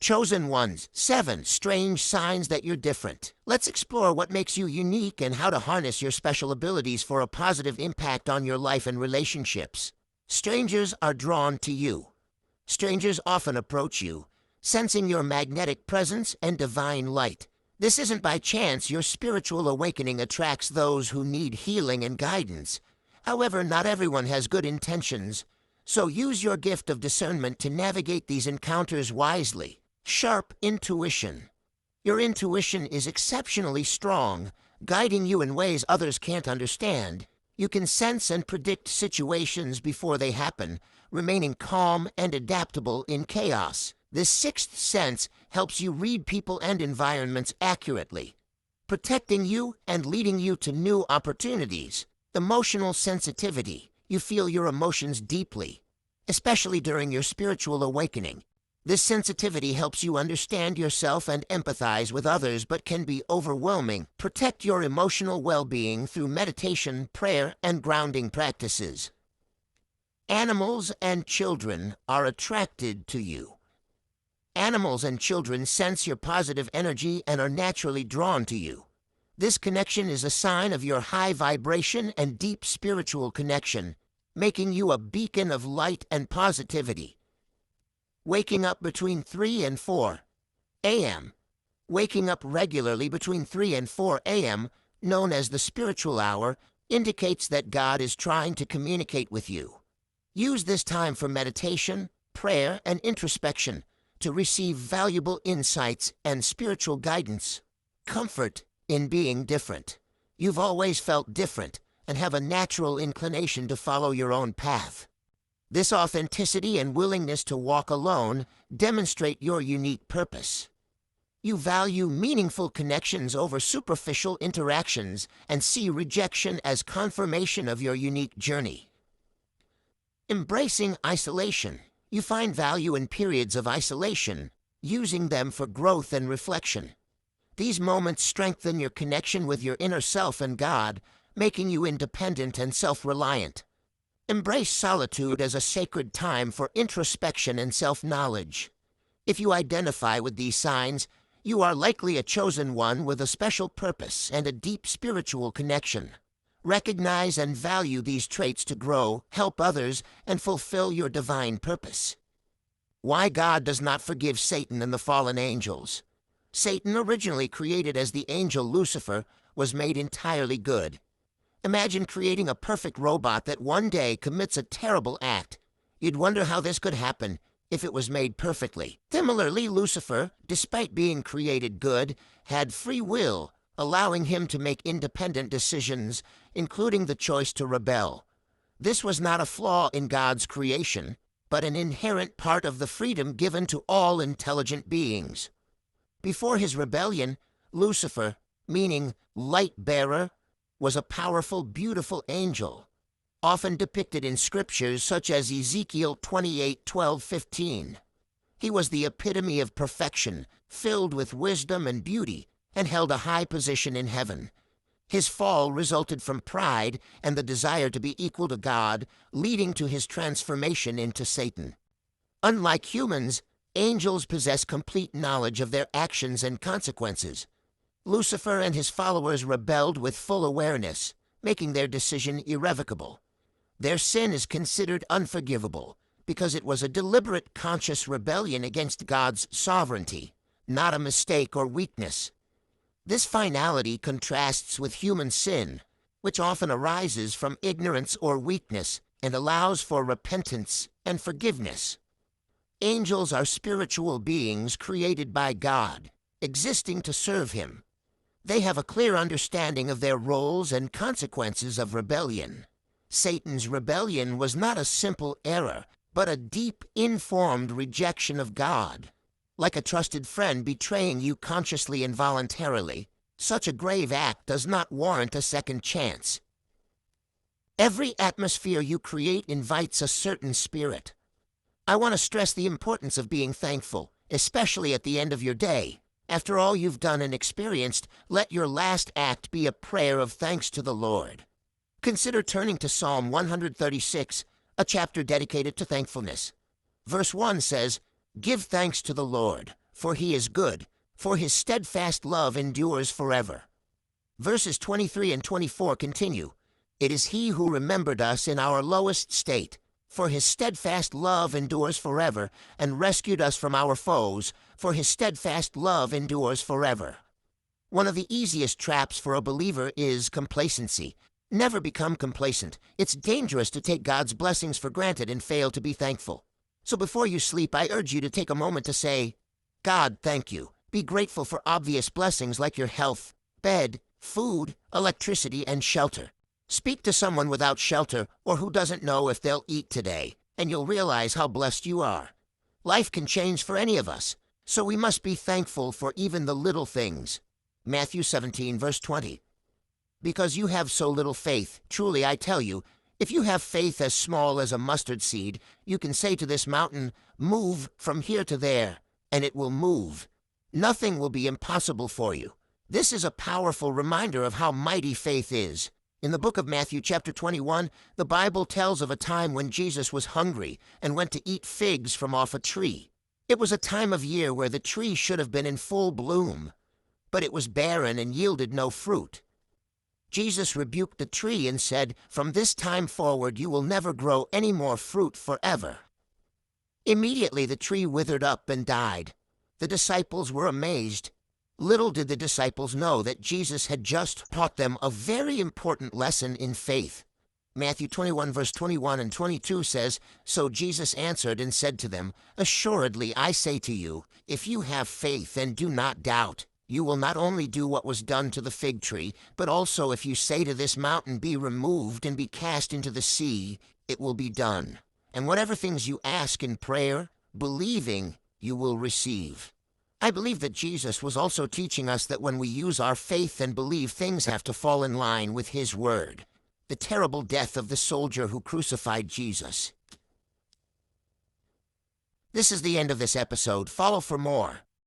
Chosen ones, 7 strange signs that you're different. Let's explore what makes you unique and how to harness your special abilities for a positive impact on your life and relationships. Strangers are drawn to you. Strangers often approach you, sensing your magnetic presence and divine light. This isn't by chance. Your spiritual awakening attracts those who need healing and guidance. However, not everyone has good intentions, so use your gift of discernment to navigate these encounters wisely. Sharp intuition. Your intuition is exceptionally strong, guiding you in ways others can't understand. You can sense and predict situations before they happen, remaining calm and adaptable in chaos. This sixth sense helps you read people and environments accurately, protecting you and leading you to new opportunities. Emotional sensitivity. You feel your emotions deeply, especially during your spiritual awakening. This sensitivity helps you understand yourself and empathize with others, but can be overwhelming. Protect your emotional well-being through meditation, prayer, and grounding practices. Animals and children are attracted to you. Animals and children sense your positive energy and are naturally drawn to you. This connection is a sign of your high vibration and deep spiritual connection, making you a beacon of light and positivity. Waking up between 3 and 4 a.m. Waking up regularly between 3 and 4 a.m., known as the spiritual hour, indicates that God is trying to communicate with you. Use this time for meditation, prayer, and introspection to receive valuable insights and spiritual guidance. Comfort in being different. You've always felt different and have a natural inclination to follow your own path. This authenticity and willingness to walk alone demonstrate your unique purpose. You value meaningful connections over superficial interactions and see rejection as confirmation of your unique journey. Embracing isolation. You find value in periods of isolation, using them for growth and reflection. These moments strengthen your connection with your inner self and God, making you independent and self-reliant. Embrace solitude as a sacred time for introspection and self-knowledge. If you identify with these signs, you are likely a chosen one with a special purpose and a deep spiritual connection. Recognize and value these traits to grow, help others, and fulfill your divine purpose. Why God does not forgive Satan and the fallen angels. Satan, originally created as the angel Lucifer, was made entirely good. Imagine creating a perfect robot that one day commits a terrible act. You'd wonder how this could happen if it was made perfectly. Similarly, Lucifer, despite being created good, had free will, allowing him to make independent decisions, including the choice to rebel. This was not a flaw in God's creation, but an inherent part of the freedom given to all intelligent beings. Before his rebellion, Lucifer, meaning light-bearer, was a powerful, beautiful angel, often depicted in scriptures such as Ezekiel 28:12-15. He was the epitome of perfection, filled with wisdom and beauty, and held a high position in heaven. His fall resulted from pride and the desire to be equal to God, leading to his transformation into Satan. Unlike humans, angels possess complete knowledge of their actions and consequences. Lucifer and his followers rebelled with full awareness, making their decision irrevocable. Their sin is considered unforgivable because it was a deliberate, conscious rebellion against God's sovereignty, not a mistake or weakness. This finality contrasts with human sin, which often arises from ignorance or weakness and allows for repentance and forgiveness. Angels are spiritual beings created by God, existing to serve him. They have a clear understanding of their roles and consequences of rebellion. Satan's rebellion was not a simple error, but a deep, informed rejection of God. Like a trusted friend betraying you consciously and voluntarily, such a grave act does not warrant a second chance. Every atmosphere you create invites a certain spirit. I want to stress the importance of being thankful, especially at the end of your day. After all you've done and experienced, let your last act be a prayer of thanks to the Lord. Consider turning to Psalm 136, a chapter dedicated to thankfulness. Verse 1 says, "Give thanks to the Lord, for he is good, for his steadfast love endures forever. Verses 23 and 24 continue. It is he who remembered us in our lowest state, for his steadfast love endures forever, and rescued us from our foes, for his steadfast love endures forever. One of the easiest traps for a believer is complacency. Never become complacent. It's dangerous to take God's blessings for granted and fail to be thankful. So before you sleep, I urge you to take a moment to say, God, thank you. Be grateful for obvious blessings like your health, bed, food, electricity, and shelter. Speak to someone without shelter or who doesn't know if they'll eat today, and you'll realize how blessed you are. Life can change for any of us, so we must be thankful for even the little things. Matthew 17, verse 20. Because you have so little faith, truly I tell you, if you have faith as small as a mustard seed, you can say to this mountain, move from here to there, and it will move. Nothing will be impossible for you. This is a powerful reminder of how mighty faith is. In the book of Matthew chapter 21, the Bible tells of a time when Jesus was hungry and went to eat figs from off a tree. It was a time of year where the tree should have been in full bloom, but it was barren and yielded no fruit. Jesus rebuked the tree and said, from this time forward you will never grow any more fruit forever. Immediately the tree withered up and died. The disciples were amazed. Little did the disciples know that Jesus had just taught them a very important lesson in faith. Matthew 21 verse 21 and 22 says, so Jesus answered and said to them, assuredly I say to you, if you have faith and do not doubt, you will not only do what was done to the fig tree, but also if you say to this mountain, be removed and be cast into the sea, it will be done. And whatever things you ask in prayer, believing, you will receive. I believe that Jesus was also teaching us that when we use our faith and believe, things have to fall in line with his word. The terrible death of the soldier who crucified Jesus. This is the end of this episode. Follow for more.